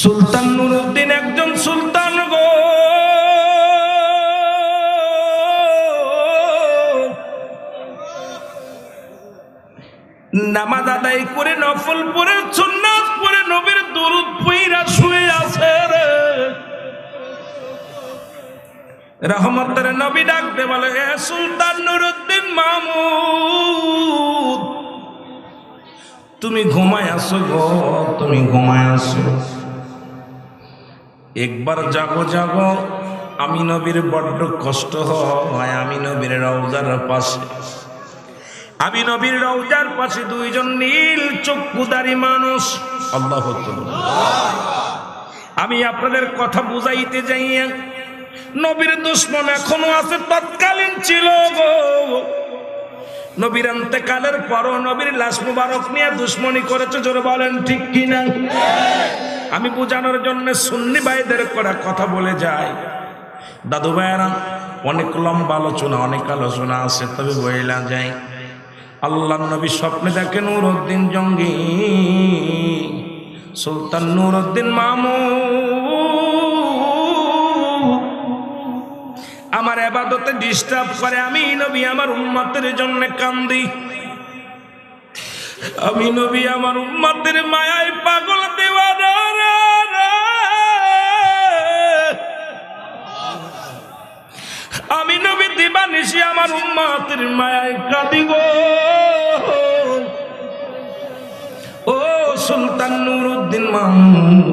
সুলতান নুরউদ্দিন একজন সুলতান গো, নামাজ আদায় করে নফল পড়ে সুন্নাত পড়ে নবীর দুরূদ পড়া শুয়ে আছে রে। রহমতের নবী ডাকতে বলে, এ সুলতান নুরউদ্দিন মাহমুদ, তুমি ঘুমায় আসো গো, তুমি ঘুমায় আসো, একবার জাগো জাগো। আমি নবীর বড্ড কষ্ট হয়। আমি নবীর রওজার পাশে, আমি নবীর রওজার পাশে দুইজন নীল চক্ষুধারী মানুষ। আল্লাহু আকবার। আমি আপনাদের কথা বুঝাইতে যাইয়া, নবীর দুশমন এখনো আছে, তৎকালীন ছিল গো। নবীর ইন্তেকালের পরও নবীর লাশ মুবারক নিয়ে দুশমনি করেছে, জোরে বলেন ঠিক কিনা? আমি বোঝানোর জন্য সুন্নি ভাইদের করে কথা বলে যাই। দাদু ভাইয়েরা, অনেক লম্বা আলোচনা, অনেক আলোচনা আছে, তবে বইলা যায়। আল্লাহ নবী স্বপ্নে দেখেন নুরউদ্দিন জঙ্গি, সুলতান নুরউদ্দিন মাহমুদ আমার ইবাদতে ডিস্টার্ব করে। আমি নবী আমার উম্মতের জন্য কান্দি, আমি নবী আমার উম্মতের মায়ায় পাগল দেওয়ানা রে। আমি নবী দিবানিশি আমার উম্মতের মায়ায় কাঁদি গো। ও সুলতান নুরউদ্দিন মাহমুদ,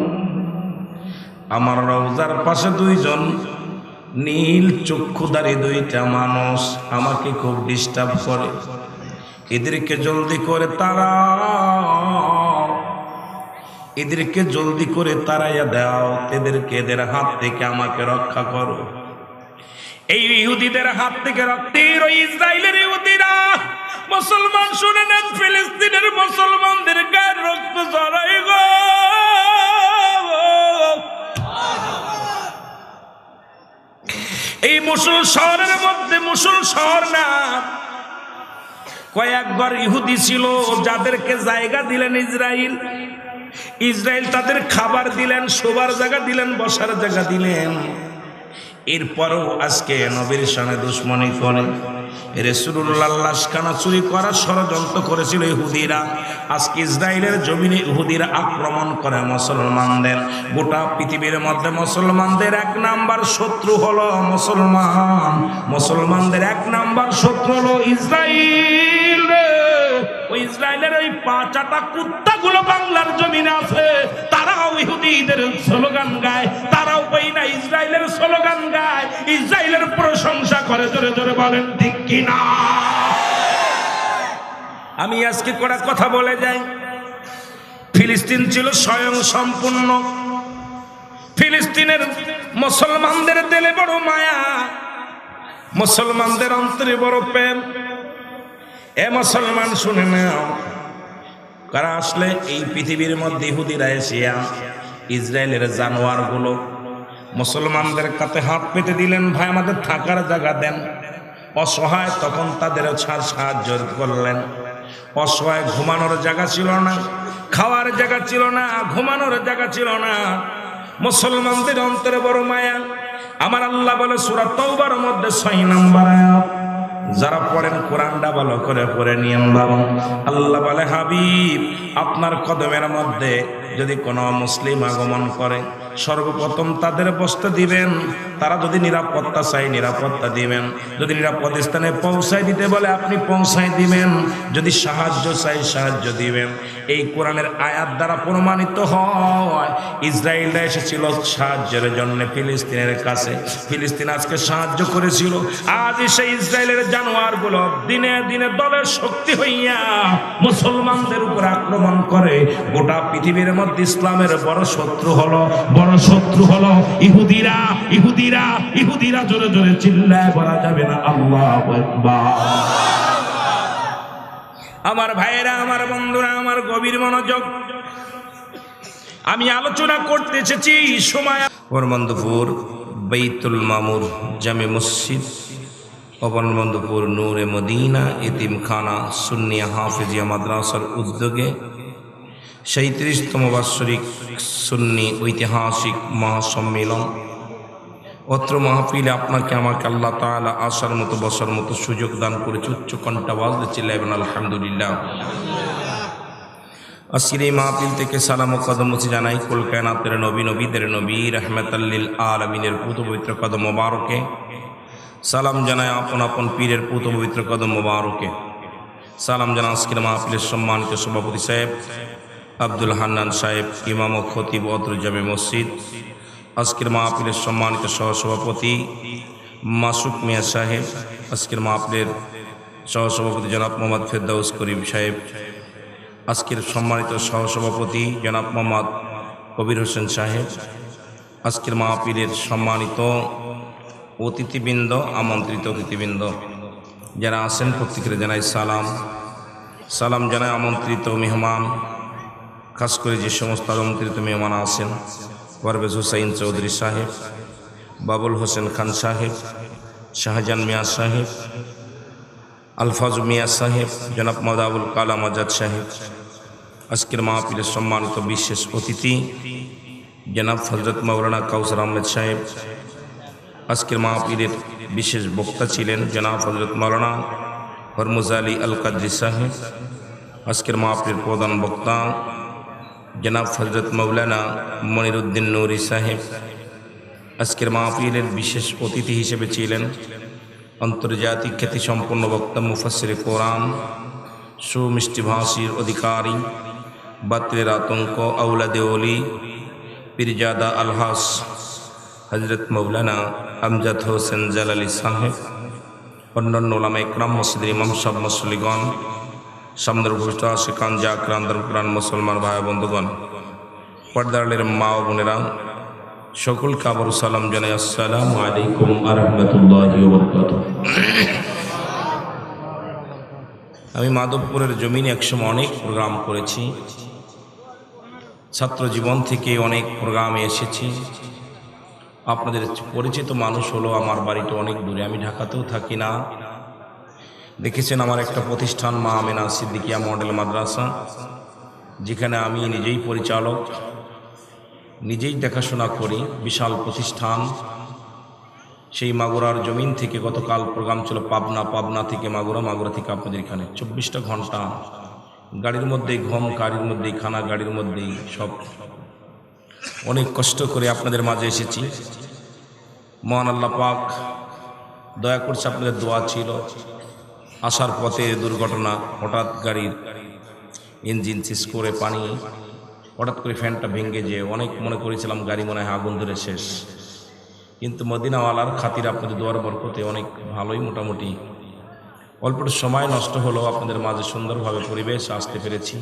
আমার রওজার পাশে দুইজন নীল চক্ষুধারী দুইটা মানুষ আমাকে খুব ডিস্টার্ব করে। এদেরকে জলদি করে তারা, এদেরকে জলদি করে তাড়াইয়া দাও, এদেরকে এদের হাত থেকে আমাকে রক্ষা করো। এই ইহুদিদের হাত থেকে রক্ষীর ওই ইসরায়েলের ইহুদিরা, মুসলমান শুনে নেন, ফিলিস্তিনের মুসলমানদের গায়ের রক্ত ঝরাই গো। এই মুসল শহরের মধ্যে, মুসল শহর না, কয়েকবার ইহুদি ছিল যাদেরকে জায়গা দিলেন ইসরায়েল। ইসরায়েল তাদের খাবার দিলেন, শোবার জায়গা দিলেন, বসার জায়গা দিলেন। এরপরও আজকে নবীর সামনে দুশ্মনী করে রাসূলুল্লাহর লাশখানা চুরি করার ষড়যন্ত্র করেছিল ইহুদিরা। আজকে ইসরায়েলের জমিনে ইহুদিরা আক্রমণ করে মুসলমানদের। গোটা পৃথিবীর মধ্যে মুসলমানদের এক নাম্বার শত্রু হলো মুসলমান। মুসলমানদের এক নাম্বার শত্রু হলো ইসরায়েল। ওই ইসরায়েলের ওই পাঁচাটা কুত্তাগুলো বাংলার জমিনে আছে, তারাও ইহুদিদের স্লোগান গায়, তারাও কই না ইসরায়েলের স্লোগান গায়, ইসরায়েলের প্রশংসা করে। জোরে জোরে বলেন ঠিক কিনা? আমি আজকে কড়া কথা বলে যাই। ফিলিস্তিন ছিল স্বয়ং সম্পূর্ণ। ফিলিস্তিনের মুসলমানদের দিলে বড় মায়া, মুসলমানদের অন্তরে বড় প্রেম। এ মুসলমান শুনে নাও, কারা আসলে এই পৃথিবীর মধ্যে ইহুদিরা এসিয়া ইসরায়েলের জানোয়ার গুলো মুসলমানদের কাছে হাত পেতে দিলেন, ভাই আমাদের থাকার জায়গা দেন। অসহায় তখন তাদেরও সাহায্য করলেন। অসহায় ঘুমানোর জায়গা ছিল না, খাওয়ার জায়গা ছিল না, ঘুমানোর জায়গা ছিল না। মুসলমানদের অন্তরে বড় মায়া। আমার আল্লাহ বলে সূরা তাওবার মধ্যে 6 নম্বর আয়াত, যারা পড়েন কোরআনটা ভালো করে পড়ে নিয়ম বাবা। আল্লাহ বলে, হাবিব আপনার কদমের মধ্যে যদি কোনো মুসলিম আগমন করে, সর্বপ্রথম তাদের বসতে দিবেন। তারা যদি নিরাপত্তা চায় নিরাপত্তা দিবেন, যদি নিরাপদ স্থানে পৌঁছায় দিতে বলে আপনি পৌঁছায় দিবেন, যদি সাহায্য চাই সাহায্য দিবেন। এই কোরআনের আয়াত দ্বারা প্রমাণিত হয় ইসরায়েলরা এসেছিল সাহায্যের জন্য ফিলিস্তিনের কাছে। ফিলিস্তিন আজকে সাহায্য করেছিল। আজ সেই ইসরায়েলের জানোয়ারগুলো দিনে দিনে দলের শক্তি হইয়া মুসলমানদের উপর আক্রমণ করে। গোটা পৃথিবীর মধ্যে ইসলামের বড় শত্রু হলো, বড় শত্রু হলো ইহুদিরা। ইহুদিরা ইহুদিরা জোরে জোরে চিল্লায় বলা যাবে না আল্লাহু আকবার। আমার ভাইয়েরা, আমার বন্ধুরা, আমার গভীর মনোযোগ, আমি আলোচনা করতে এসেছি সময়। বনবন্ধুপুর বাইতুল মামুর জামে মসজিদ, বনবন্ধুপুর নূরে মদিনা এতিমখানা সুন্নিয়া হাফিজিয়া মাদ্রাসার উদ্যোগে 37তম বাৎসরিক সুন্নি ঐতিহাসিক মহাসম্মেলন। অত্র মাহফিলে আপনাকে আমাকে আল্লাহ তাআলা আসার মতো বসার মতো সুযোগ দান করেছে। উচ্চ কণ্ঠে আওয়াজ দিয়ে চিল্লাইবেন আলহামদুলিল্লাহ। আজকের এই মাহফিল থেকে সালাম ও কদম জানাই কুল কায়নাতের নবী, নবীদের নবী, রাহমাতাল লিল আলামিনের পুত পবিত্র কদম মোবারকে। সালাম জানাই আপন আপন পীরের পুত পবিত্র কদম মোবারকে। সালাম জানা আজকের মাহফিলের সম্মানিত সভাপতি সাহেব আব্দুল হান্নান সাহেব, ইমাম ও খতিব অত্র জামে মসজিদ। আজকের মাহফিলের সম্মানিত সহসভাপতি মাসুক মিয়া সাহেব। আজকের মাহফিলের সহসভাপতি জনাব মোহাম্মদ ফেরদাউস করিম সাহেব। আজকের সম্মানিত সহসভাপতি জনাব মোহাম্মদ কবির হোসেন সাহেব। আজকের মাহফিলের সম্মানিত অতিথিবৃন্দ, আমন্ত্রিত অতিথিবৃন্দ যারা আছেন প্রত্যেকের জানাই সালাম। সালাম জানাই আমন্ত্রিত মেহমান, খাস করে যে সমস্ত আমন্ত্রিত মেহমান আছেন পারভেজ হুসাইন চৌধুরী সাহেব, বাবুল হোসেন খান সাহেব, শাহজাহান মিয়া সাহেব, আলফাজ মিয়া সাহেব, জনাব মোহাম্মদ আবুল কালাম আজাদ সাহেব। আজকের মাহফিলের সম্মানিত বিশেষ অতিথি জনাব হযরত মাওলানা কাউসার আহমেদ সাহেব। আজকের মাহফিলের বিশেষ বক্তা ছিলেন জনাব হযরত মাওলানা হরমুজ আলী আল কাদরি সাহেব। আজকের মাহফিলের প্রধান বক্তা জনাব হযরত মাওলানা মনিরুদ্দিন নুরি সাহেব। আজকের মাহফিলের বিশেষ অতিথি হিসেবে ছিলেন আন্তর্জাতিক খ্যাতিসম্পন্ন বক্তা মুফাসসির কোরআন, সুমিষ্টিভাষীর অধিকারী, বাতিলের আতঙ্ক, আউলাদে ওলি, পীরজাদা আলহাস হযরত মাওলানা আমজাদ হোসেন জালালি সাহেব। অন্যান্য ওলামা ইকরাম, মসজিদের ইমাম সাহেব, মুসল্লিগণ, সামনের উপস্থিত আশিকান জাকিরান কোরআন মুসলমান ভাই বন্ধুগণ, পর্দারের মা ও বোনেরা, সকলকে আবারও সালাম জানাই। আসসালামু আলাইকুম ওয়া রাহমাতুল্লাহি ওয়া বারাকাতুহু। আমি মাধবপুরের জমিনে একসময় অনেক প্রোগ্রাম করেছি। ছাত্র জীবন থেকে অনেক প্রোগ্রামে এসেছি। আপনাদের পরিচিত মানুষ হলো, আমার বাড়িটা অনেক দূরে, আমি ঢাকাতেও থাকি না। দেখেছেন আমার একটা প্রতিষ্ঠান মা আমেনা সিদ্দিকিয়া মডেল মাদ্রাসা, যেখানে আমি নিজেই পরিচালক, নিজেই দেখাশোনা করি, বিশাল প্রতিষ্ঠান। সেই মাগুরার জমিন থেকে গতকাল প্রোগ্রাম ছিল পাবনা থেকে মাগুরা থেকে আপনাদের এখানে 24টা ঘন্টা গাড়ির মধ্যেই ঘুম, গাড়ির মধ্যেই খানা, গাড়ির মধ্যেই সব। অনেক কষ্ট করে আপনাদের মাঝে এসেছি। মহান আল্লাহ পাক দয়া করছে, আপনাদের দোয়া ছিল। আসার পথে দুর্ঘটনা, হঠাৎ গাড়ির ইঞ্জিন সিজ করে পানি, হঠাৎ করে ফ্যানটা ভেঙে যে অনেক মনে করেছিলাম গাড়ি মনে হয় আগুন ধরে শেষ। কিন্তু মদিনাওয়ালার খাতির আপনাদের দোয়ার বরকতে অনেক ভালোই, মোটামুটি অল্পটা সময় নষ্ট হলেও আপনাদের মাঝে সুন্দরভাবে পরিবেশ আসতে পেরেছি।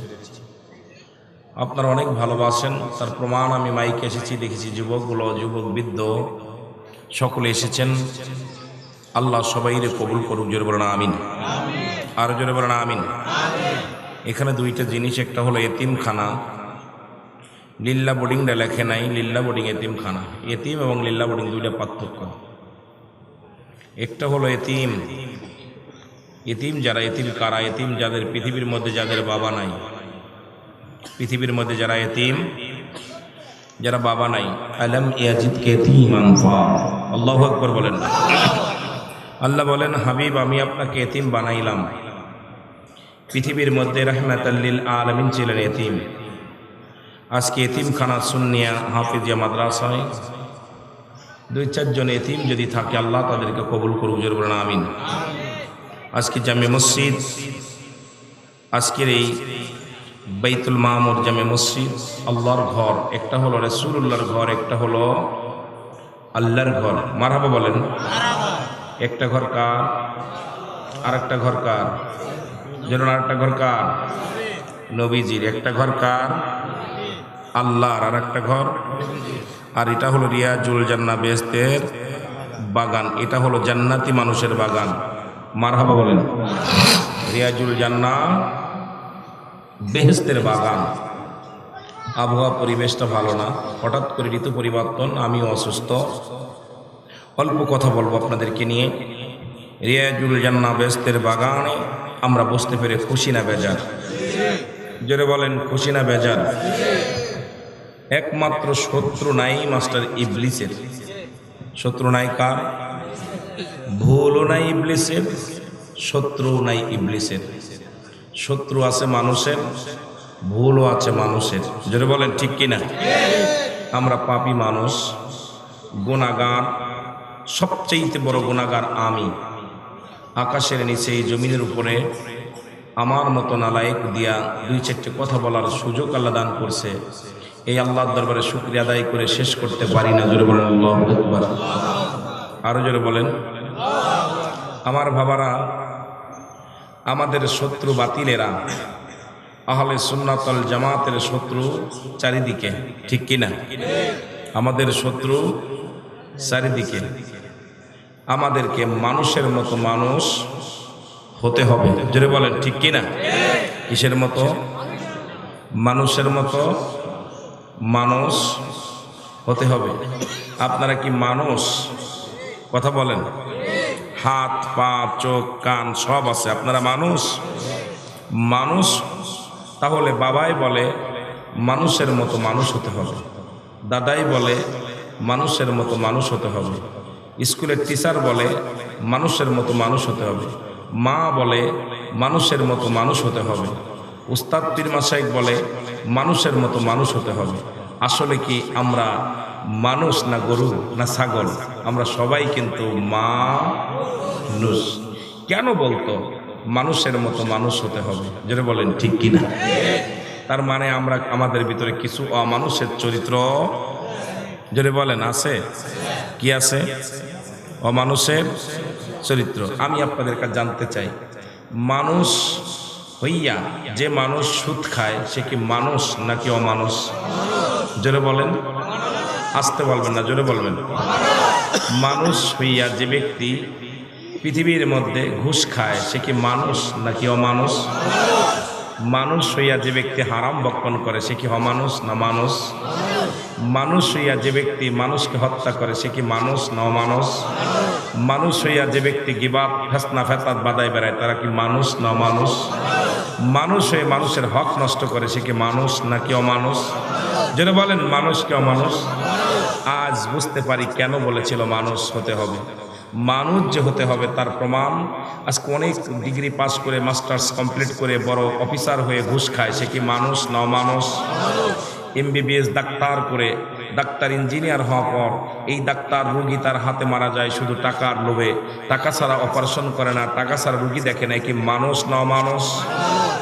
আপনারা অনেক ভালোবাসেন, তার প্রমাণ আমি মাইকে এসেছি, দেখেছি যুবকগুলো, যুবক বৃদ্ধ সকলে এসেছেন। আল্লাহ সবাইরে কবুল করুক, জোরে বলেন আমিন। আর জোরে বলেন আমিন। এখানে দুইটা জিনিস, একটা হলো এতিমখানা, লিল্লা বোর্ডিংটা লেখে নাই, লিল্লা বোর্ডিং এতিমখানা। এতিম এবং লিল্লা বোর্ডিং দুইটা পার্থক্য। একটা হলো এতিম, এতিম যারা, এতিম কারা? এতিম যাদের পৃথিবীর মধ্যে যাদের বাবা নাই, পৃথিবীর মধ্যে যারা এতিম, যারা বাবা নাই। আলম ইয়াজিদকে এতিমান ফা, আল্লাহু আকবার বলেন না। আল্লাহ বলেন, হাবিব আমি আপনাকে এতিম বানাইলাম। পৃথিবীর মধ্যে রাহমাতাল লিল আলামিন ছিলেন এতিম। আজকে এতিমখানা সুন্নিয়া হাফিজিয়া মাদ্রাসায় 2-4 জন এতিম যদি থাকে, আল্লাহ তাদেরকে কবুল করুক, জোরে বলেন আমিন। আজকে জামে মসজিদ, আজকের এই বাইতুল মামুর জামে মসজিদ, আল্লাহর ঘর। একটা হলো রাসূলুল্লাহর ঘর, একটা হলো আল্লাহর ঘর। মারহাবা বলেন। একটা ঘর কার? আর একটা ঘর কার? যেমন আর একটা ঘর কার? নবীজির। একটা ঘর কার? আল্লাহর। আর একটা ঘর, আর এটা হলো রিয়াজুল জান্নাহ, বেহেশতের বাগান। এটা হলো জান্নাতি মানুষের বাগান। মারহাবা বলেন। রিয়াজুল জান্নাহ, বেহেশতের বাগান। আবহাওয়া পরিবেশটা ভালো না, হঠাৎ করে ঋতু পরিবর্তন, আমিও অসুস্থ। অল্প কথা বলবো আপনাদেরকে নিয়ে। রিয়াজুল জান্নাহ, বেহেশতের বাগানে আমরা বসতে পেরে খুশি না বেজার? জোরে বলেন খুশি না বেজার? একমাত্র শত্রু নাই মাস্টার ইবলিসের। শত্রু নাই কার? ভুলও নাই ইবলিসের, শত্রু নাই ইবলিসের। শত্রু আছে মানুষের, ভুলও আছে মানুষের। জোরে বলেন ঠিক কিনা? আমরা পাপী মানুষ, গুনাহগার। সবচেয়ে বড় গুনাহগার আমি। আকাশের নিচে এই জমিনের উপরে আমার মতো নালায়েক দিয়া দুই চারটে কথা বলার সুযোগ আল্লাহ দান করছে। এই আল্লাহর দরবারে শুকরিয়া আদায় করে শেষ করতে পারি না। জোরে বলেন আল্লাহু আকবার। আরো জোরে বলেন। আমার বাবারা, আমাদের শত্রু বাতিলেরা, আহলে সুন্নাত ওয়াল জামাতের শত্রু চারিদিকে, ঠিক কিনা? আমাদের শত্রু চারিদিকে। আমাদেরকে মানুষের মতো মানুষ হতে হবে। জোরে বলেন ঠিক কিনা? কিসের মতো? মানুষের মতো মানুষ হতে হবে। আপনারা কি মানুষ? কথা বলেন। হাত পা চোখ কান সব আছে, আপনারা মানুষ? মানুষ। তাহলে বাবাই বলে মানুষের মতো মানুষ হতে হবে, দাদাই বলে মানুষের মতো মানুষ হতে হবে, স্কুলের টিচার বলে মানুষের মতো মানুষ হতে হবে, মা বলে মানুষের মতো মানুষ হতে হবে, উস্তাদ পীর মাশায়েখ বলে মানুষের মতো মানুষ হতে হবে। আসলে কি আমরা মানুষ না গরু না ছাগল? আমরা সবাই কিন্তু মানুষ। কেন বলতো মানুষের মতো মানুষ হতে হবে? যেটা বলেন ঠিক কিনা? তার মানে আমরা আমাদের ভিতরে কিছু অমানুষের চরিত্র, যেটা বলেন, আছে। কি আছে? অমানুষের চরিত্র। আমি আপনাদের কাছে জানতে চাই, মানুষ হইয়া যে মানুষ সুদ খায় সে কি মানুষ নাকি অমানুষ? জোরে বলেন। আসতে বলবেন না, জোরে বলবেন। মানুষ হইয়া যে ব্যক্তি পৃথিবীর মধ্যে ঘুষ খায় সে কি মানুষ নাকি অমানুষ? মানুষ হইয়া যে ব্যক্তি হারাম ভক্ষণ করে সে কি অমানুষ না মানুষ? মানুষ হইয়া যে ব্যক্তি মানুষকে হত্যা করে সে কি মানুষ না অমানুষ? মানুষ হইয়া যে ব্যক্তি গিবত ফেসনা ফেসাদ বাদায় বেড়ায় তারা কি মানুষ না অমানুষ? মানুষ হয়ে মানুষের হক নষ্ট করে সে কি মানুষ নাকি অমানুষ? যেটা বলেন মানুষ কি অমানুষ? আজ বুঝতে পারি কেন বলেছিল মানুষ হতে হবে। মানুষ যে হতে হবে তার প্রমাণ আজকে অনেক ডিগ্রি পাস করে মাস্টার্স কমপ্লিট করে বড় অফিসার হয়ে ঘুষ খায় সে কি মানুষ না অমানুষ? এমবিবিএস ডাক্তার করে ডাক্তার ইঞ্জিনিয়ার হওয়ার পর এই ডাক্তার রুগী তার হাতে মারা যায় শুধু টাকার লোভে, টাকা ছাড়া অপারেশন করে না, টাকা ছাড়া রুগী দেখে না, কি মানুষ না অমানুষ?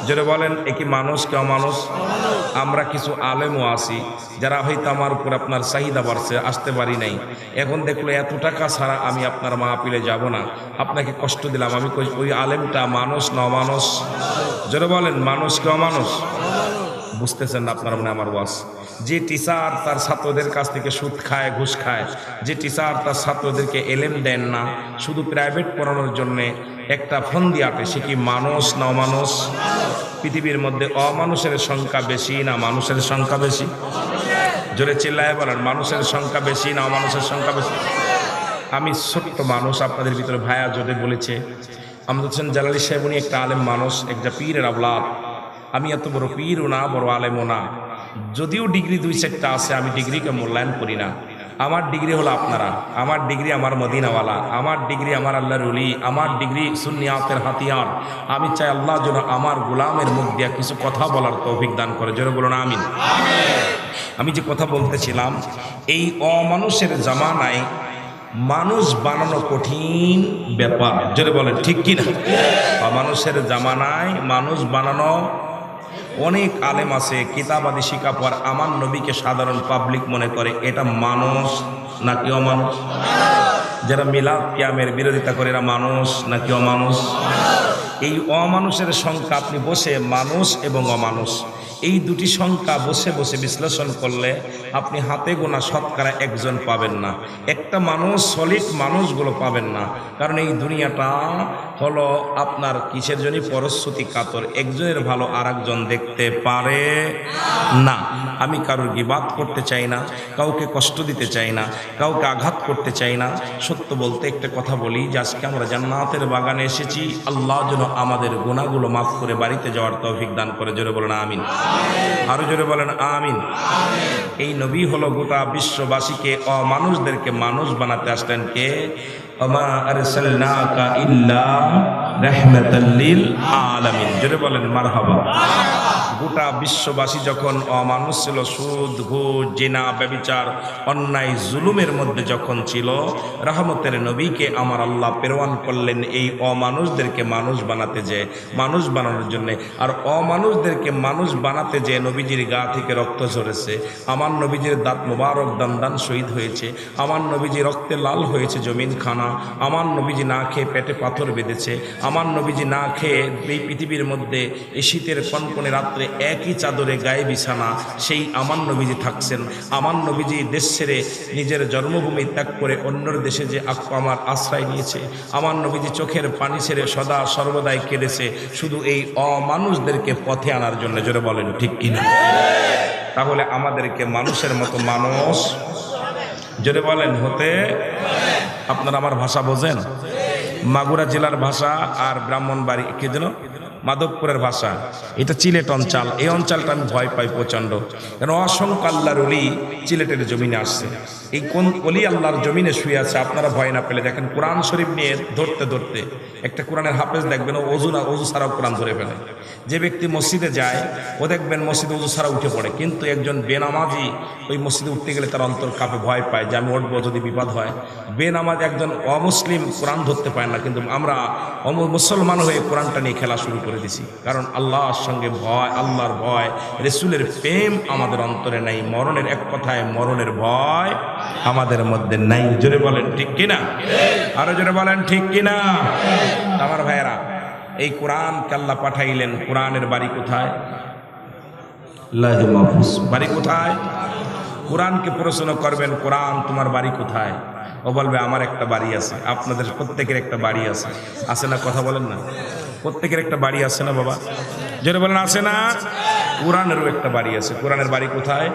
যেটা বলেন একই মানুষ কি অমানুষ? আমরা কিছু আলেমও আছি যারা হয়তো আমার উপর আপনার চাহিদা বাড়ছে, আসতে পারি নাই, এখন দেখলো এত টাকা ছাড়া আমি আপনার মাহফিলে যাব না, আপনাকে কষ্ট দিলাম, আমি কই ওই আলেমটা মানুষ না অমানুষ? যেটা বলেন মানুষ কি অমানুষ? বুঝতেছেন না আপনারা মনে আমার ওয়াজ? যে টিচার তার ছাত্রদের কাছ থেকে সুদ খায় ঘুষ খায়, যে টিচার তার ছাত্রদেরকে এলেম দেন না, শুধু প্রাইভেট পড়ানোর জন্যে একটা ফন্দি আটে, সে কি মানুষ না অমানুষ? পৃথিবীর মধ্যে অমানুষের সংখ্যা বেশি না মানুষের সংখ্যা বেশি? জোরে চিল্লায় বলেন, মানুষের সংখ্যা বেশি না অমানুষের সংখ্যা বেশি? আমি ছোট্ট মানুষ, আপনাদের ভিতরে ভাইয়া যদি বলেছে আমাদের হোসেন জালালি সাহেব উনি একটা আলেম মানুষ, একটা পীরের আওলাদ। আমি এত বড় পীরও না, বড় আলেমও না, যদিও ডিগ্রি 2-4টা আছে, আমি ডিগ্রিকে মূল্যায়ন করি না। আমার ডিগ্রি হলো আপনারা, আমার ডিগ্রি আমার মদিনাওয়ালা, আমার ডিগ্রি আমার আল্লাহর ওলি, আমার ডিগ্রি সুন্নিয়াতের হাতিয়ার। আমি চাই আল্লাহ যেন আমার গোলামের মুখ দিয়া কিছু কথা বলার তৌফিক দান করে। জোরে বলুন আমিন। আমি যে কথা বলতেছিলাম, এই অমানুষের জামানায় মানুষ বানানো কঠিন ব্যাপার। জোরে বলেন ঠিক কিনা? অমানুষের জামানায় মানুষ বানানো, অনেক আলেম আছে কিতাবাদি শিক্ষা পর আমার নবীকে সাধারণ পাবলিক মনে করে এটা মানুষ নাকি অমানুষ? যারা মিলাদ কিয়ামের বিরোধিতা করে এরা মানুষ নাকি অমানুষ? এই অমানুষের সংখ্যা আপনি বসে মানুষ এবং অমানুষ এই দুটি সংখ্যা বসে বসে বিশ্লেষণ করলে আপনি হাতে গোনা শতকরা একজন পাবেন না, একটা মানুষ সলিড মানুষগুলো পাবেন না। কারণ এই দুনিয়াটা হলো আপনার কিসের জন্য পরশ্রুতি কাতর, একজনের ভালো আর একজন দেখতে পারে না। আমি কারোর গিবাত করতে চাই না, কাউকে কষ্ট দিতে চাই না, কাউকে আঘাত করতে চাই না। সত্য বলতে একটা কথা বলি যে আজকে আমরা জান্নাতের বাগানে এসেছি, আল্লাহ যেন আমাদের গুনাহগুলো মাফ করে বাড়িতে যাওয়ার তৌফিক দান করে। জোরে বলেন আমিন, আরো জোরে বলেন আমিন। এই নবী হলো গোটা বিশ্ববাসীকে অমানুষদেরকে মানুষ বানাতে আসলেন কে? ওমা আরসালনাকা ইল্লা রাহমাতাল লিল আলামিন। জোরে বলেন মারহাবা। গোটা বিশ্ববাসী যখন অমানুষ ছিল, সুদ ঘুষ জিনা ব্যভিচার অন্যায় জুলুমের মধ্যে যখন ছিল, রহমতের নবীকে আমার আল্লাহ প্রেরণ করলেন এই অমানুষদেরকে মানুষ বানাতে, যে মানুষ বানানোর জন্য। আর অমানুষদেরকে মানুষ বানাতে যে নবীজির গা থেকে রক্ত ঝরেছে, আমার নবীজির দাঁত মোবারক দান শহীদ হয়েছে, আমার নবীজি রক্তে লাল হয়েছে জমিন খানা, আমার নবীজি না খেয়ে পেটে পাথর বেঁধেছে, আমার নবীজি না খেয়ে এই পৃথিবীর মধ্যে এই শীতের কনকনে রাত্রে একই চাদরে গায়ে বিছানা, সেই আমার নবীজি থাকছেন। আমার নবীজি দেশ ছেড়ে নিজের জন্মভূমি ত্যাগ করে অন্যর দেশে যে আমার আশ্রয় নিয়েছে, আমার নবীজি চোখের পানি ছেড়ে সদা সর্বদাই কেঁদেছে শুধু এই অমানুষদেরকে পথে আনার জন্য। জোরে বলেন ঠিক কিনা? তাহলে আমাদেরকে মানুষের মতো মানুষ, জোরে বলেন, হতে। আপনারা আমার ভাষা বোঝেন? মাগুরা জেলার ভাষা আর ব্রাহ্মণবাড়ি কি যেন মাধবপুরের ভাষা, এটা চিলেট অঞ্চল। এই অঞ্চলটা আমি ভয় পাই প্রচণ্ড, কারণ অসংখ্য আল্লাহর ওলি চিলেটের জমিনে আসছে। এই কোন ওলি আল্লাহর জমিনে শুয়ে আছে, আপনারা ভয় না পেলে দেখেন কোরআন শরীফ নিয়ে ধরতে ধরতে একটা কোরআনের হাফেজ দেখবেন ও অজু ছাড়াও কোরআন ধরে ফেলে। যে ব্যক্তি মসজিদে যায় ও দেখবেন মসজিদে অজু ছাড়া উঠে পড়ে, কিন্তু একজন বেনামাজি ওই মসজিদে উঠতে গেলে তার অন্তর কাঁপে, ভয় পায় যে আমি উঠবো যদি বিপদ হয়। বেনামাজি একজন অমুসলিম কোরআন ধরতে পায় না, কিন্তু আমরা মুসলমান হয়ে কোরআনটা নিয়ে খেলা শুরু করে দিছি। কারণ আল্লাহর সঙ্গে ভয়, আল্লাহর ভয়, রাসূলের প্রেম আমাদের অন্তরে নাই। মরণের এক কথায় মরণের ভয় আমাদের মধ্যে নাই। জোরে বলেন ঠিক কিনা? আরো জোরে বলেন ঠিক কিনা? আমার ভাইয়েরা, এই কোরআনকে আল্লাহ পাঠাইলেন, কোরআনের বাড়ি কোথায়? লাহে মাহফুজ। বাড়ি কোথায়? কোরআনকে প্রশ্ন করবেন, কোরআন তোমার বাড়ি কোথায়? ও বলবে আমার একটা বাড়ি আছে। আপনাদের প্রত্যেকের একটা বাড়ি আছে, আছে না? কথা বলেন না, প্রত্যেকের একটা বাড়ি আছে না বাবা? জোরে বলেন আছে না? কোরআনেরও একটা বাড়ি আছে। কোরআনের বাড়ি কোথায়?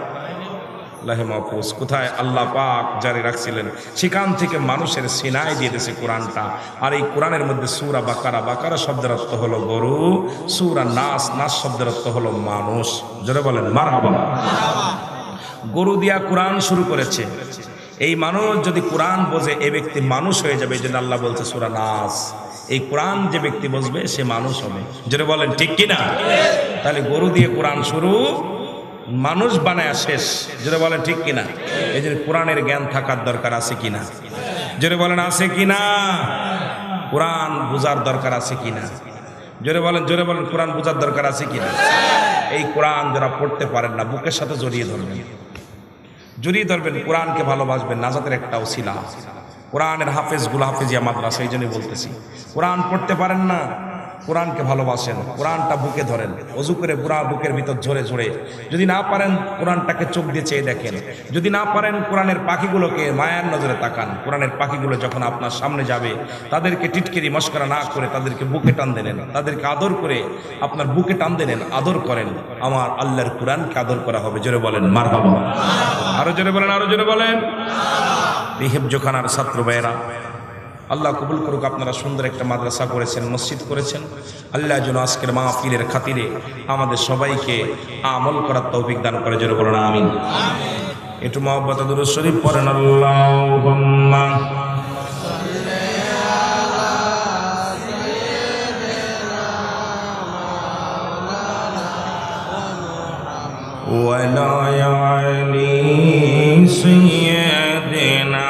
লাহে মাহফুজ। কোথায়? আল্লাহ পাক জারি রাখছিলেন, সেখান থেকে মানুষের সিনায় দিয়ে দিয়েছে কোরআনটা। আর এই কোরআনের মধ্যে সূরা বাকারা, বাকারা শব্দের অর্থ হলো গরু, সূরা নাস, নাস শব্দের অর্থ হলো মানুষ। জোরে বলেন মারহাবা। গরু দিয়া কোরআন শুরু করেছে। এই মানুষ যদি কোরআন বোঝে, এ ব্যক্তি মানুষ হয়ে যাবে। এই জন্য আল্লাহ বলছে সূরা নাস, এই কোরআন যে ব্যক্তি বুঝবে সে মানুষ হবে। জোরে বলেন ঠিক কিনা? তাহলে গরু দিয়ে কোরআন শুরু, মানুষ বানায় শেষ। জোরে বলেন ঠিক কিনা? এই জন্য কোরআনের জ্ঞান থাকার দরকার আছে কিনা? জোরে বলেন আছে কিনা? কোরআন বোঝার দরকার আছে কিনা? জোরে বলেন, জোরে বলেন, কোরআন বোঝার দরকার আছে কিনা? এই কোরআন যারা পড়তে পারেন না, বুকের সাথে জড়িয়ে ধরবেন, জড়িয়ে ধরবেন, কোরআনকে ভালোবাসবেন। নাজাতের একটা ওসিলা কোরআনের হাফেজগুলো, হাফেজিয়া মাদ্রাসা। এই জন্যই বলতেছি, কোরআন পড়তে পারেন না, কোরআনকে ভালোবাসেন, কোরআনটা বুকে ধরেন, অজু করে পুরা বুকের ভিতর ঝরে ঝরে। যদি না পারেন কোরআনটাকে চোখ দিয়ে চেয়ে দেখেন, যদি না পারেন কোরআনের পাখিগুলোকে মায়ার নজরে তাকান। কোরআনের পাখিগুলো যখন আপনার সামনে যাবে, তাদেরকে টিটকিরি মস্করা না করে তাদেরকে বুকে টান দেনেন, তাদেরকে আদর করে আপনার বুকে টান দেনেন, আদর করেন। আমার আল্লাহর কোরআনকে আদর করা হবে। জোরে বলেন মারহাবা। আরো জোরে বলেন, আরো জোরে বলেন। এই হেফজোখানার ছাত্র ভাইয়েরা, আল্লাহ কবুল করুক, আপনারা সুন্দর একটা মাদ্রাসা করেছেন, মসজিদ করেছেন। আল্লাহ যেন আজকের মাহফিলের খাতিরে আমাদের সবাইকে আমল করার তৌফিক দান করে। জোরে বলেন আমিন। একটু মহব্বতে দুরূদ শরীফ পড়েন। আল্লাহুম্মা ওয়ালা আলি সাইয়্যিদিনা।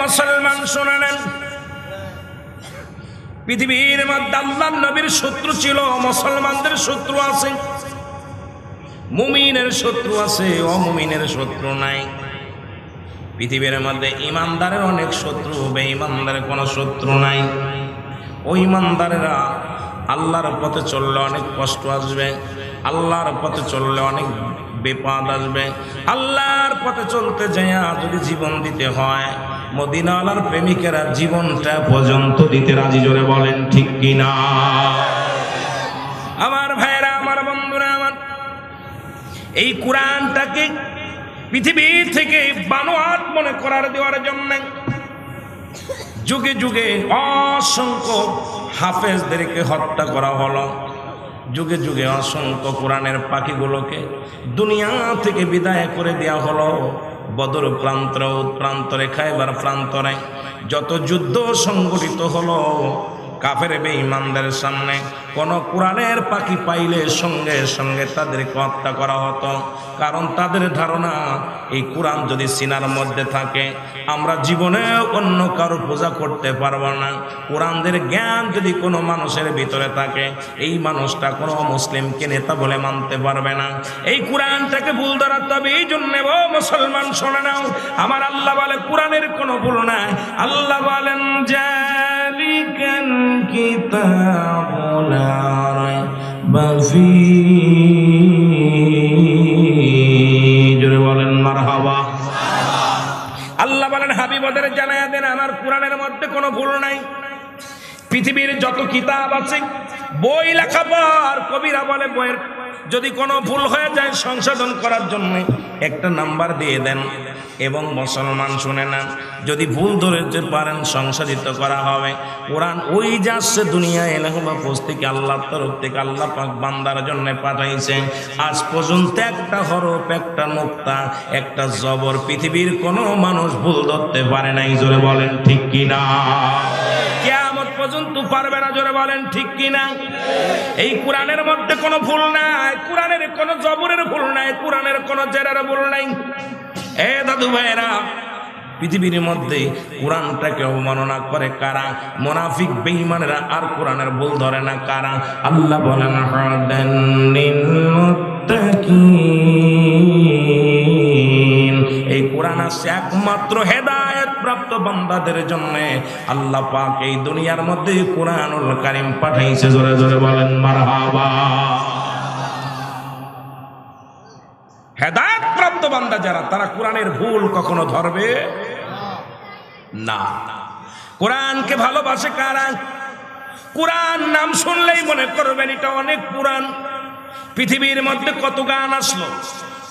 মুসলমান শুনে নেন, পৃথিবীর মধ্যে আল্লাহর নবীর শত্রু ছিল, মুসলমানদের শত্রু আছে, মুমিনের শত্রু আছে, অমুমিনের শত্রু নাই। পৃথিবীর মধ্যে ইমানদারের অনেক শত্রু, বেঈমানদারের কোনো শত্রু নাই। ওই ইমানদারেরা আল্লাহর পথে চললে অনেক কষ্ট আসবে, আল্লাহর পথে চললে অনেক বিপদ আসবে। আল্লাহর পথে চলতে যাইয়া যদি জীবন দিতে হয়, মদিনাওয়ালার প্রেমিকেরা জীবনটা পর্যন্ত দিতে রাজি। জোরে বলেন ঠিক কিনা? আমার ভাইরা, আমার বন্ধুরা, আমার এই কোরআনটাকে পৃথিবী থেকে বানোয়াট মনে করার দেওয়ার জন্য যুগে যুগে অসংখ্য হাফেজদেরকে হত্যা করা হলো। যুগে যুগে অসংখ্য কোরআনের পাখিগুলোকে দুনিয়া থেকে বিদায় করে দেওয়া হলো। বদর প্রান্তরে, প্রান্তরে, খায়বার প্রান্তরে যত যুদ্ধ সংগঠিত হলো, কাফের বেঈমানদের সামনে কোন কোরআনের পাখি পাইলে সঙ্গে সঙ্গে তাদেরকে হত্যা করা হতো। কারণ তাদের ধারণা এই কোরআন যদি সিনার মধ্যে থাকে আমরা জীবনে অন্য কারো পূজা করতে পারবো না। কোরআনদের জ্ঞান যদি কোনো মানুষের ভিতরে থাকে, এই মানুষটা কোনো মুসলিমকে নেতা বলে মানতে পারবে না। এই কোরআনটাকে ভুল ধরাতে হবে। এই জন্য ও মুসলমান শোনে নাও, আমার আল্লাহ বলে কোরআনের কোনো ভুল নাই। আল্লাহ বলেন জালিকাল কিতাবু লা রাইবা ফীহি। জোরে বলেন মারহাবা। আল্লাহ বলেন হাবিব ওদের জানায়া দেন আমার কোরআনের মধ্যে কোনো ভুল নাই। পৃথিবীর যত কিতাব আছে, বই লেখাপড়, কবিরা বলে বইয়ের যদি কোনো ভুল হয়ে যায় সংশোধন করার জন্য একটা নাম্বার দিয়ে দেন। এবং মুসলমান শুনে না, যদি ভুল ধরতে পারেন সংশোধিত করা হবে। কোরআন ওই যাচ্ছে দুনিয়ায় এলাকা থেকে আল্লাহর তরফ থেকে আল্লাহ পাক বান্দার জন্য পাঠাইছে। আজ পর্যন্ত একটা হরফ, একটা নুক্তা, একটা জবর পৃথিবীর কোনো মানুষ ভুল ধরতে পারে নাই। জোরে বলেন ঠিক কিনা? কিয়ামত পর্যন্ত পারবে না। জোরে বলেন ঠিক কিনা? এই কোরআনের মধ্যে কোনো ভুল নাই, কোরআনের কোনো জবরের ভুল নাই, কোরআনের কোনো জেরার ভুল নাই। এ দাদু ভাইরা, পৃথিবীর মধ্যে কোরআনটাকে অবমাননা করে কারা? মুনাফিক বেঈমানেরা। আর কোরআনের ভুল ধরে না কারা? আল্লাহ বলেন হাদান লিল মুত্তাকিন। এই কোরআন আছে একমাত্র হেদায়েত প্রাপ্ত বান্দাদের জন্য। আল্লাহ পাক এই দুনিয়ার মধ্যে কোরআনুল কারীম পাঠাইছে। জোরে জোরে বলেন মারহাবা। হেদায়েত প্রাপ্ত বান্দা যারা, তারা কোরআনের ভুল কখনো ধরবে না। কোরআনকে ভালোবাসে কারা? কোরআন নাম শুনলেই মনে করবেন এটা অনেক পুরান। পৃথিবীর মধ্যে কত গান আসলো,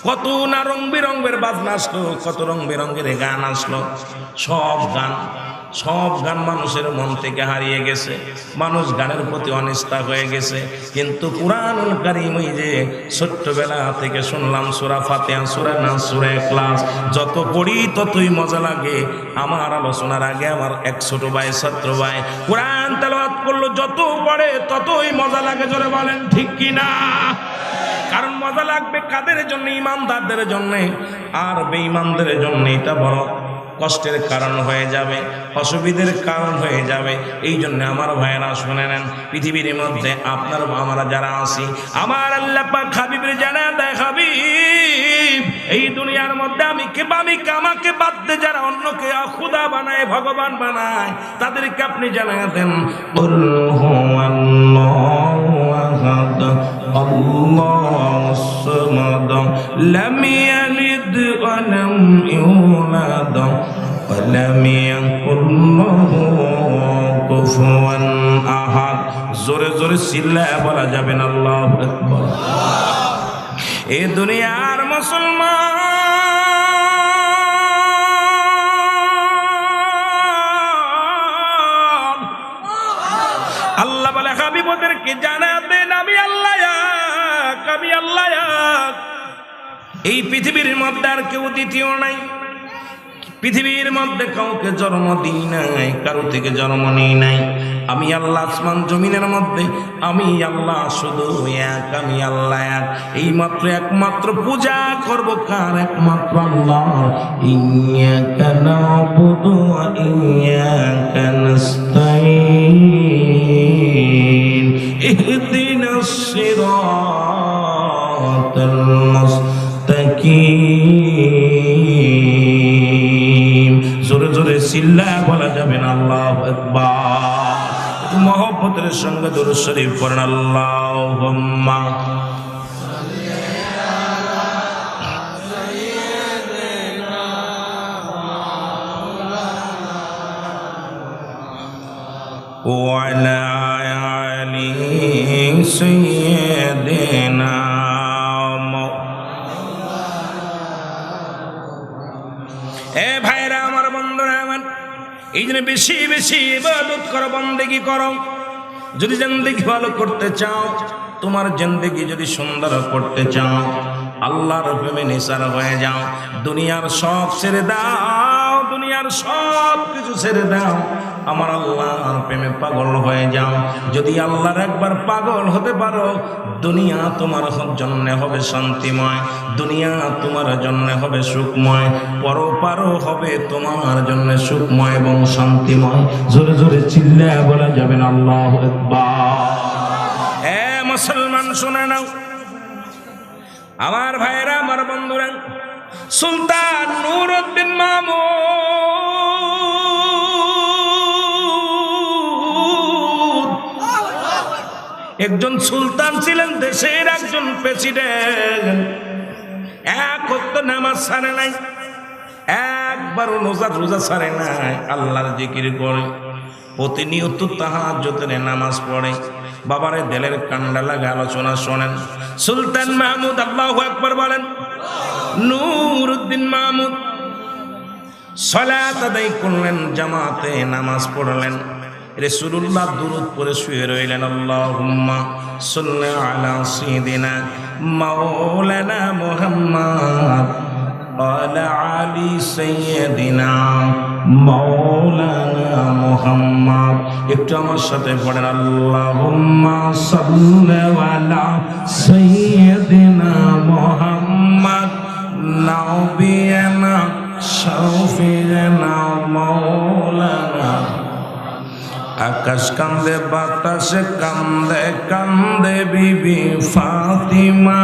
কত না রং বেরঙের বাজনা আসলো, কত রং বেরঙের গান আসলো। সব গান মানুষের মন থেকে হারিয়ে গেছে। মানুষ গানের প্রতি অনিষ্ঠা হয়ে গেছে। কিন্তু কুরআনুল কারীম, ওই যে ছোট্টবেলা থেকে শুনলাম সূরা ফাতিহা, সূরা নাস, সূরা ইখলাস, যত পড়ি ততই মজা লাগে। আমার আলোচনার আগে আমার এক ছোট ভাই, ছাত্র ভাই কোরআন তেলাওয়াত করলো, যত পড়ে ততই মজা লাগে। জোরে বলেন ঠিক কিনা? কারণ মজা লাগবে কাদের জন্য? ইমানদারদের জন্য। আর বেঈমানদের জন্য এটা বড় কষ্টের কারণ হয়ে যাবে, অসুবিধার কারণ হয়ে যাবে। এই জন্য আমার ভাইয়েরা শুনে নেন, পৃথিবীর মধ্যে আপনার আমরা যারা আছি, আমার আল্লাহ পাক হাবিবের জানা দেয়, হাবিব এই দুনিয়ার মধ্যে আমাকে বাদ দিয়ে যারা অন্যকে খুদা বানায়, ভগবান বানায়, তাদেরকে আপনি জানায় দেন কুল হুয়াল্লাহু আহাদ আল্লাহুস সামাদ লাম ইয়ালিদ ওয়া লাম ইউলাদ ওয়া লাম ইয়াকুল লাহু কুফুয়ান আহাদ। জোরে জোরে চিল্লায় বলা যাবে না আল্লাহু আকবার। এই দুনিয়ার মুসলমান, আল্লাহ বলে হাবিবদেরকে জানা দেন আমি আল্লাহ এক, আমি আল্লাহ এক। এই পৃথিবীর মধ্যে আর কেউ দ্বিতীয় নাই। পৃথিবীর মধ্যে কাউকে জন্ম দিই নাই, কারো থেকে জন্ম নিই নাই। আমি আল্লাহ আসমান জমিনের মধ্যে, আমি আল্লাহ শুধু এক, আমি আল্লাহ এক। এই মাত্র একমাত্র পূজা করব কার? একমাত্র আল্লাহ। ইয়্যাকা না'বুদু ওয়া ইয়্যাকা নাস্তাঈন ইহদিনাস সিরাতাল মুস্তাকিম। জোরে জোরে চিল্লায় বলা যাবে না আল্লাহু আকবার। মহব্বতের সঙ্গে দুরূদ শরীফ পড়েন আল্লাহুম্মা ওয়া আলা আলি সাইয়্যিদিনা। এ ভাইরা আমার, বন্ধুরা আমার, এই জন্য বেশি বেশি ইবাদত করো, বন্দেগী করো। যদি জিন্দেগি ভালো করতে চাও, তোমার জিন্দেগি যদি সুন্দর করতে চাও, আল্লাহর প্রেমে নিসার হয়ে যাও। দুনিয়ার সব ছেড়ে দাও, দুনিয়ার সব কিছু ছেড়ে দাও, আমার আল্লাহর প্রেমে পাগল হয়ে যাও। যদি আল্লাহর একবার পাগল হতে পারো, দুনিয়া তোমার জন্য হবে শান্তিময়, দুনিয়া তোমার জন্য হবে সুখময়, পরপারও হবে তোমার জন্য সুখময় এবং শান্তিময়। জোরে জোরে চিল্লায় বলা যাবে না আল্লাহু আকবার। এ মুসলমান শুনে নাও, আমার ভাইরা, আমার বন্ধুরা, সুলতান নুরউদ্দিন মাহমুদ একজন সুলতান ছিলেন, দেশের একজন প্রেসিডেন্ট। এক ওয়াক্ত নামাজ ছাড়ে নাই, একবার রোজা ছাড়ে নাই, আল্লাহর জিকির করে প্রতিনিয়ত তাহাজ্জুদের নামাজ পড়ে। বাবারে দিলের কান্ডা লাগা আলোচনা শোনেন। সুলতান মাহমুদ আল্লাহু আকবার বলেন। নুরউদ্দিন মাহমুদ সালাত আদায় করলেন, জামাতে নামাজ পড়লেন। রাসূলুল্লাহ দুরূদ পড়ে শুয়ে রইলেন। আল্লাহুম্মা সাল্লি আলা সাইয়্যিদিনা মাওলানা মুহাম্মদ ওয়ালা আলি সাইয়্যিদিনা মাওলানা মুহাম্মদ। একটু আমার সাথে পড়েন, আল্লাহুম্মা সাল্লি আলা সাইয়্যিদিনা মুহাম্মদ নাবিয়ানা শাফিয়ানা মাওলানা। আকাশ কান্দে, বাতাসে কান্দে, কান্দে বিবি ফাতিমা,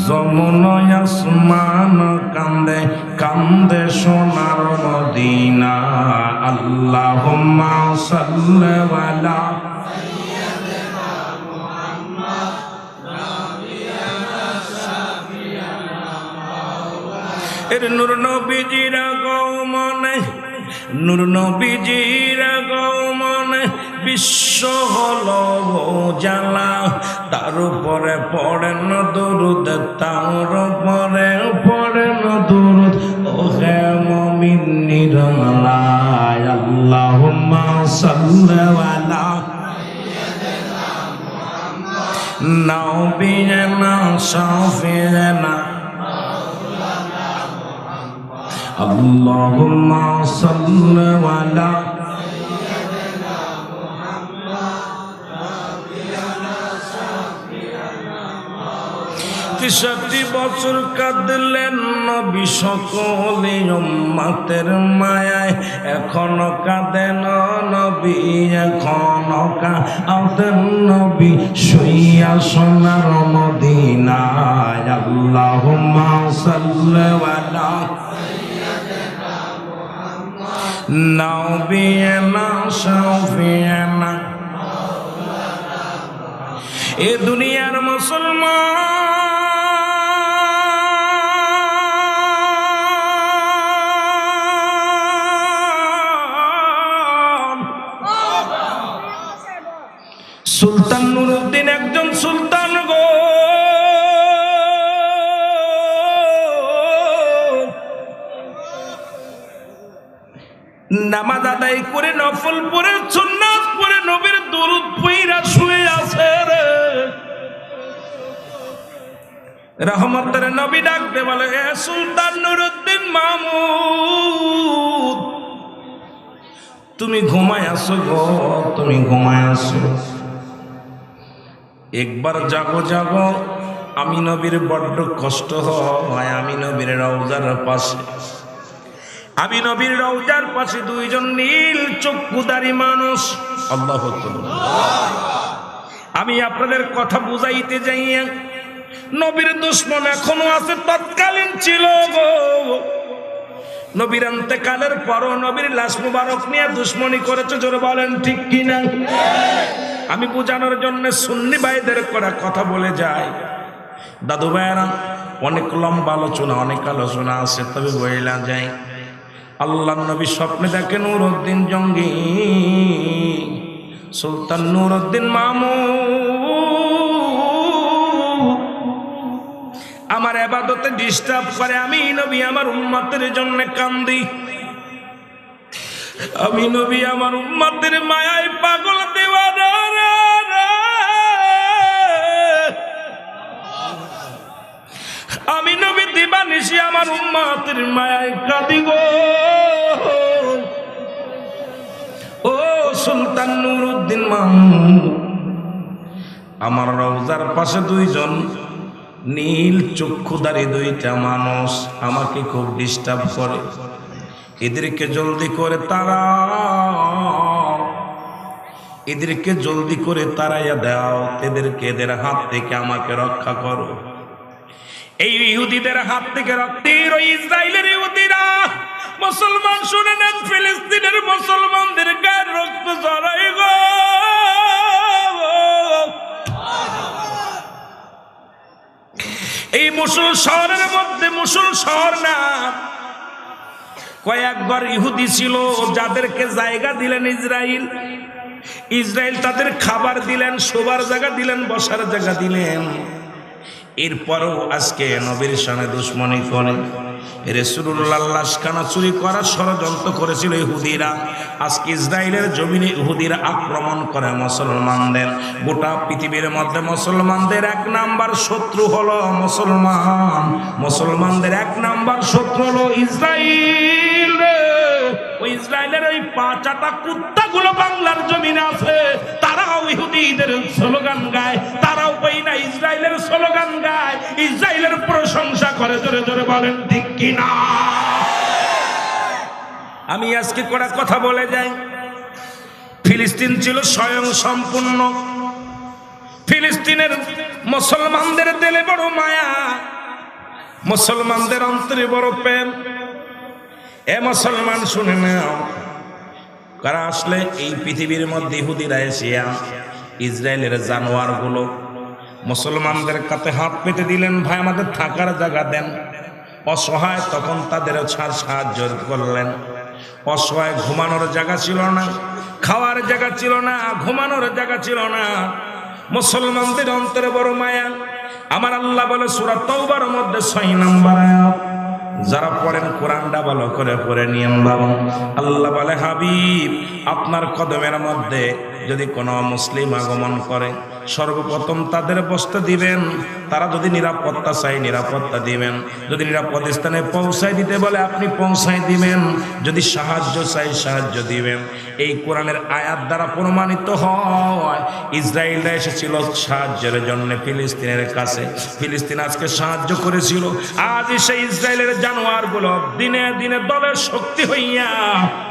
যমুনায় আসমান কান্দে, কান্দে সোনার মদিনা। আল্লাহুম্মা সাল্লি আলা সাইয়্যিদিনা মুহাম্মদ নাবিয়ানা শাফিয়ানা মাওলানা। এর নূর নবীজির আগমনে, নূর নবীজির আগমনে বিশ্ব হলো জালা। তার উপরে পড়েন দুরূদ, তার উপরে পড়েন দুরূদ, ও হে মুমিন নিরালায়। আল্লাহুম্মা সাল্লি আলা সাইয়্যিদিনা মুহাম্মদ নাবিয়ানা শাফিয়ানা। আল্লাহুম্মা সাল্লি আলা সাইয়্যিদিনা মুহাম্মদ নাবিয়ানা শাফিয়ানা মাওলানা। ৬৩ বছর কাঁদলেন নবী সকলে উম্মতের মায়ায়, এখনো কাঁদেন নবী, এখনো কাঁদেন নবী, শুইয়া সোনার মদিনায়। আল্লাহুম্মা সাল্লি আলা নাবিয়ানা শাফিয়ানা। এ দুনিয়ার মুসলমান, সুলতান নুরউদ্দিন একজন সুলতান গো। নামাজ আদায় করে, নফল পড়ে, সুন্নাত পড়ে, নবীর দুরূদ পড়া শুয়ে আছে রে। রহমতের নবী ডাকতে বলে, এ সুলতান নুরউদ্দিন মাহমুদ, তুমি ঘুমায় আসো গো, তুমি ঘুমায় আসো। একবার জাগো জাগো, আমি নবীর বড্ড কষ্ট হয়। আমি নবীর রওজার পাশে, আমি নবীর রওজার পাশে দুইজন নীল চক্ষুধারী মানুষ। আল্লাহু আকবার। আমি আপনাদের কথা বুঝাইতে যাইয়া, নবীর দুশমন এখনো আছে, তৎকালীন ছিল গো। নবীর ইন্তেকালের পরও নবীর লাশ মুবারক নিয়ে দুশমনি করেছে। জোরে বলেন ঠিক কিনা? আমি বোঝানোর জন্য সুন্নি ভাইদের করে কথা বলে যাই। দাদু ভাইয়েরা, অনেক লম্বা আলোচনা, অনেক আলোচনা আছে, তবে বইলা যায়। আল্লাহ নবী স্বপ্নে দেখেন নুরউদ্দিন জঙ্গি, সুলতান নুরউদ্দিন মামুন আমার ইবাদতে ডিস্টার্ব করে। আমি নবী আমার উম্মতের জন্য কান্দি, আমি নবী আমার উম্মতের মায়ায় পাগল দেওয়ানা। আমি নবী দিবানিশি আমার উম্মতের মায়ায় কাঁদি গো। ও সুলতান নুরউদ্দিন মামুন, আমার রওজার পাশে দুইজন নীল চক্ষুধারী দুইটা মানুষ আমাকে খুব ডিস্টার্ব করে। এদেরকে জলদি করে তাড়াও, এদেরকে জলদি করে তাড়াইয়া দাও, এদেরকে এদের হাত থেকে আমাকে রক্ষা করো। এই ইহুদিদের হাত থেকে রক্ষার ওই ইসরায়েলের ইহুদিরা মুসলমান শুনে নেন, ফিলিস্তিনের মুসলমানদের গায়ের রক্ত ঝরাই গো। এই মুসল শহরের মধ্যে, মুসল শহর না, কয়েকবার ইহুদি ছিল যাদেরকে জায়গা দিলেন ইসরায়েল। ইসরায়েল তাদের খাবার দিলেন, শোবার জায়গা দিলেন, বসার জায়গা দিলেন। এরপরও আজকে নবীর সামনে দুশ্মনী করে রাসূলুল্লাহর লাশখানা চুরি করার ষড়যন্ত্র করেছিল ইহুদিরা। আজকে ইসরায়েলের জমিনে ইহুদিরা আক্রমণ করে মুসলমানদের। গোটা পৃথিবীর মধ্যে মুসলমানদের এক নাম্বার শত্রু হলো মুসলমান। মুসলমানদের এক নাম্বার শত্রু হলো ইসরায়েল। ওই ইসরায়েলের ওই পাঁচাটা কুত্তাগুলো বাংলার জমিনে আছে, তারাও ইহুদিদের স্লোগান গায়, তারাও কই না ইসরায়েলের স্লোগান গায়, ইসরায়েলের প্রশংসা করে। জোরে জোরে বলেন ঠিক কিনা? আমি আজকে কড়া কথা বলে যাই। ফিলিস্তিন ছিল স্বয়ং সম্পূর্ণ। ফিলিস্তিনের মুসলমানদের দিলে বড় মায়া, মুসলমানদের অন্তরে বড় প্রেম। এ মুসলমান শুনে নাও, কারা আসলে এই পৃথিবীর মধ্যে ইহুদিরা এসিয়া ইসরায়েলের জানোয়ার গুলো মুসলমানদের কাছে হাত পেতে দিলেন, ভাই আমাদের থাকার জায়গা দেন। অসহায় তখন তাদেরও সাহায্য করলেন। অসহায় ঘুমানোর জায়গা ছিল না, খাওয়ার জায়গা ছিল না, ঘুমানোর জায়গা ছিল না। মুসলমানদের অন্তরে বড় মায়া। আমার আল্লাহ বলে সূরা তাওবার মধ্যে 6 নম্বর আয়াত, যারা পড়েন কোরআনটা ভালো করে পড়ে নিয়ম বাবা। আল্লাহ বলে, হাবিব আপনার কদমের মধ্যে যদি কোনো মুসলিম আগমন করে, সর্বপ্রথম তাদের বসতে দিবেন। তারা যদি নিরাপত্তা চায় নিরাপত্তা দিবেন, যদি নিরাপদ স্থানে পৌঁছায় দিতে বলে আপনি পৌঁছায় দিবেন, যদি সাহায্য চাই সাহায্য দিবেন। এই কোরআনের আয়াত দ্বারা প্রমাণিত হয় ইসরায়েলরা এসেছিল সাহায্যের জন্য ফিলিস্তিনের কাছে। ফিলিস্তিন আজকে সাহায্য করেছিল। আজ সেই ইসরায়েলের জানোয়ারগুলো দিনে দিনে দলের শক্তি হইয়া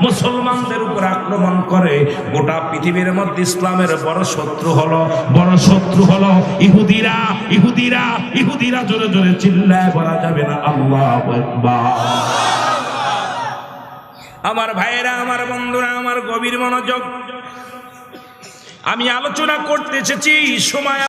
মুসলমানদের উপর আক্রমণ করে। গোটা পৃথিবীর মধ্যে ইসলামের বড় শত্রু হলো, বড় শত্রু হলো ইহুদিরা। ইহুদিরা ইহুদিরা জোরে জোরে চিল্লায় বলা যাবে না আল্লাহু আকবার। আমার ভাইয়েরা, আমার বন্ধুরা, আমার গভীর মনোযোগ, আমি আলোচনা করতে এসেছি সময়